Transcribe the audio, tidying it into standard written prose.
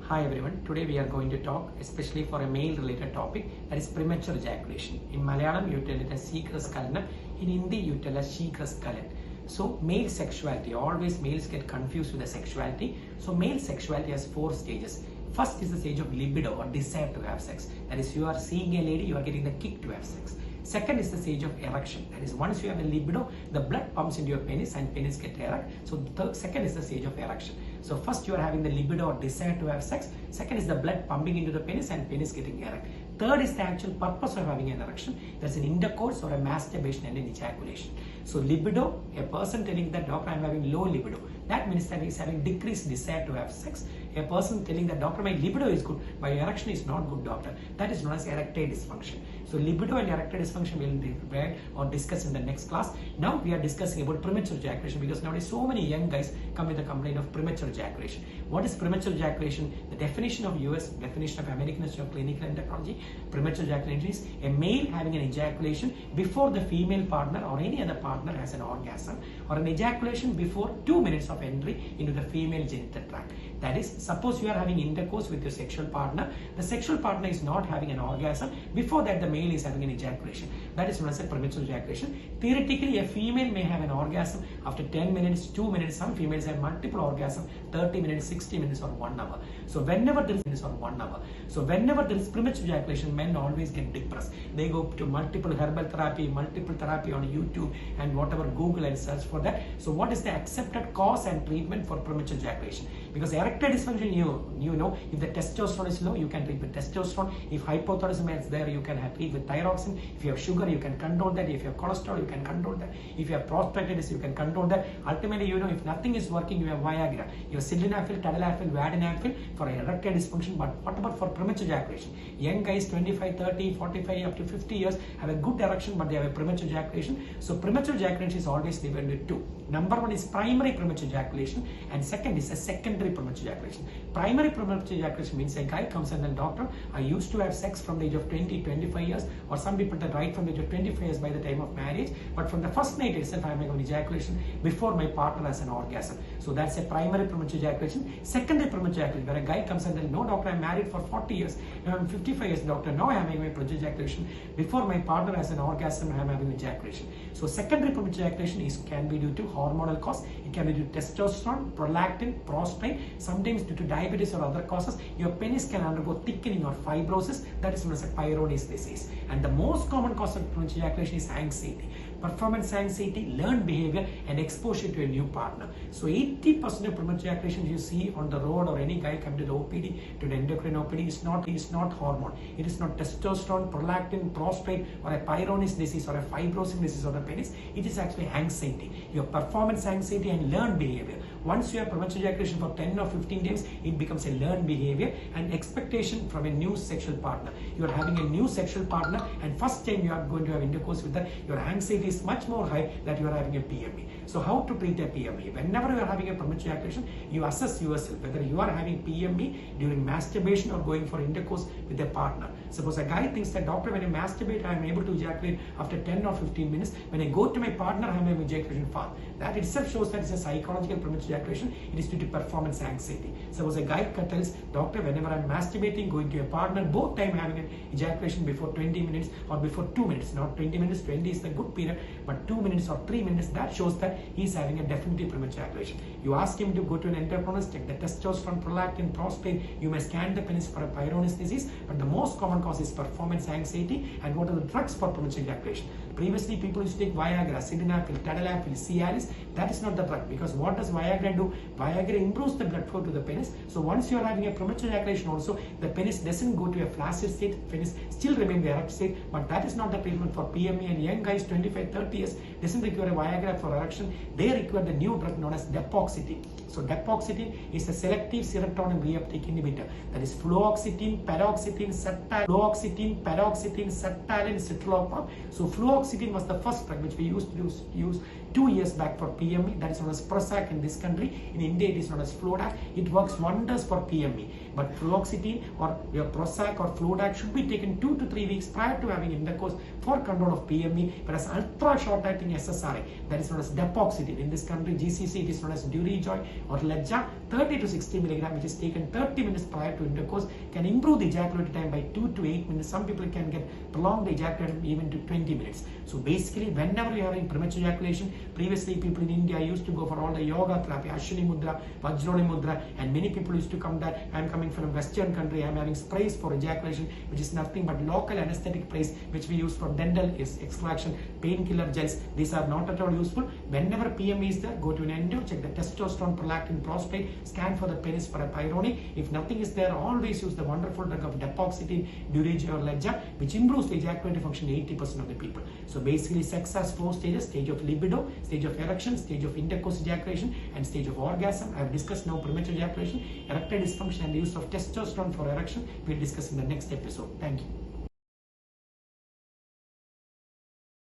Hi everyone, today we are going to talk especially for a male related topic, that is premature ejaculation. In Malayalam you tell it as Seekraskalana, in Hindi you tell as Sheekraskalan. So male sexuality, always males get confused with the sexuality. So male sexuality has 4 stages. First is the stage of libido or desire to have sex. That is, you are seeing a lady, you are getting the kick to have sex. Second is the stage of erection. That is, once you have a libido, the blood pumps into your penis and penis get erect. So the second is the stage of erection. So first you are having the libido or desire to have sex. Second is the blood pumping into the penis and penis getting erect. Third is the actual purpose of having an erection. That's an intercourse or a masturbation and an ejaculation. So libido, a person telling that, doctor, I'm having low libido. That means that he's having decreased desire to have sex. A person telling that, doctor, my libido is good, my erection is not good, doctor. That is known as erectile dysfunction. So libido and erectile dysfunction will be read or discussed in the next class. Now we are discussing about premature ejaculation, because nowadays so many young guys come with a complaint of premature ejaculation. What is premature ejaculation? The definition of US, definition of American Institute of Clinical Endocrinology, premature ejaculation is a male having an ejaculation before the female partner or any other partner has an orgasm, or an ejaculation before 2 minutes of entry into the female genital tract. That is, suppose you are having intercourse with your sexual partner, the sexual partner is not having an orgasm, before that the male is having an ejaculation. That is known as a premature ejaculation. Theoretically, a female may have an orgasm after 10 minutes, 2 minutes. Some females have multiple orgasms, 30 minutes, 60 minutes or 1 hour. So whenever there is premature ejaculation, men always get depressed. They go to multiple herbal therapy, multiple therapy on YouTube and whatever, Google and search for that. So what is the accepted cause and treatment for premature ejaculation? Because erectile dysfunction, you know, if the testosterone is low, you can treat with testosterone. If hypothyroidism is there, you can treat with thyroxine. If you have sugar, you can control that. If you have cholesterol, you can control that. If you have prostatitis, you can control that. Ultimately, you know, if nothing is working, you have Viagra. You have sildenafil, tadalafil, vadenafil for erectile dysfunction. But what about for premature ejaculation? Young guys, 25, 30, 45, up to 50 years, have a good erection, but they have a premature ejaculation. So premature ejaculation is always divided into 2. Number 1 is primary premature ejaculation, and second is a secondary premature ejaculation. Primary premature ejaculation means a guy comes and then, doctor, I used to have sex from the age of 20, 25 years, or some people that right from the age of 25 years by the time of marriage, but from the first night itself I am having an ejaculation before my partner has an orgasm. So that's a primary premature ejaculation. Secondary premature ejaculation, where a guy comes and then, no, doctor, I'm married for 40 years, now I'm 55 years, doctor, now I am having my premature ejaculation before my partner has an orgasm, I am having ejaculation. So secondary premature ejaculation can be due to hormonal cause. It can be due to testosterone, prolactin, prostrate. Sometimes due to diabetes or other causes, your penis can undergo thickening or fibrosis. That is known as a Peyronie's disease. And the most common cause of premature ejaculation is anxiety, performance anxiety, learned behavior, and exposure to a new partner. So 80% of premature ejaculation you see on the road, or any guy come to the OPD, to the endocrine OPD, is not hormone. It is not testosterone, prolactin, prostrate, or a Peyronie's disease, or a fibrosis disease of the penis. It is actually anxiety, your performance anxiety and learned behavior. Once you have premature ejaculation for 10 or 15 days, it becomes a learned behavior and expectation from a new sexual partner. You are having a new sexual partner, and first time you are going to have intercourse with that, your anxiety is much more high that you are having a PME. So how to treat a PME? Whenever you are having a premature ejaculation, you assess yourself whether you are having PME during masturbation or going for intercourse with a partner. Suppose a guy thinks that, doctor, when I masturbate, I am able to ejaculate after 10 or 15 minutes. When I go to my partner, I am having ejaculation fast. That itself shows that it's a psychological premature ejaculation. It is due to performance anxiety. Suppose a guy tells, doctor, whenever I'm masturbating, going to a partner, both time having an ejaculation before 20 minutes or before 2 minutes. Not 20 minutes, 20 is the good period, but 2 minutes or 3 minutes, that shows that he's having a definitive premature ejaculation. You ask him to go to an endocrinologist, check the testosterone, prolactin, prostrate. You may scan the penis for a Peyronie's disease, but the most common cause is performance anxiety. And what are the drugs for premature ejaculation? Previously, people used to take Viagra, sildenafil, tadalafil, Cialis. That is not the drug, because what does Viagra do? Viagra improves the blood flow to the penis. So once you are having a premature ejaculation also, the penis doesn't go to a flaccid state, penis still remain the erect state, but that is not the treatment for PME. And young guys, 25, 30 years, doesn't require a Viagra for erection. They require the new drug known as depoxetine. So depoxetine is a selective serotonin reuptake inhibitor. That is fluoxetine, paroxetine, sertraline, citalopram. So fluoxetine was the first drug which we used to use 2 years back for PME. That is known as Prozac in this country. In India, it is known as Flodac. It works wonders for PME. But fluoxetine or your Prozac or Flodac should be taken 2 to 3 weeks prior to having intercourse for control of PME. Whereas ultra short-acting SSRI, that is known as depoxetine. In this country, GCC, it is known as Durijoy or Ledja, 30 to 60 milligram, which is taken 30 minutes prior to intercourse, can improve the ejaculatory time by 2 to 8 minutes. Some people can get prolonged ejaculation even to 20 minutes. So basically, whenever you are having premature ejaculation, previously people in India used to go for all the yoga therapy, Ashwini Mudra, Vajroni Mudra, and many people used to come that I am coming from a Western country, I am having sprays for ejaculation, which is nothing but local anesthetic sprays which we use for dental extraction, painkiller gels. These are not at all useful. Whenever PME is there, go to an endo, check the testosterone, prolactin, prostate, scan for the penis for a pyrone. If nothing is there, always use the wonderful drug of depoxetine, Durijoy or Ledja, which improves the ejaculatory function in 80% of the people. So basically, sex has 4 stages: stage of libido, stage of erection, stage of intercourse ejaculation, and stage of orgasm. I have discussed now premature ejaculation, erectile dysfunction, and the use of testosterone for erection. We'll discuss in the next episode. Thank you.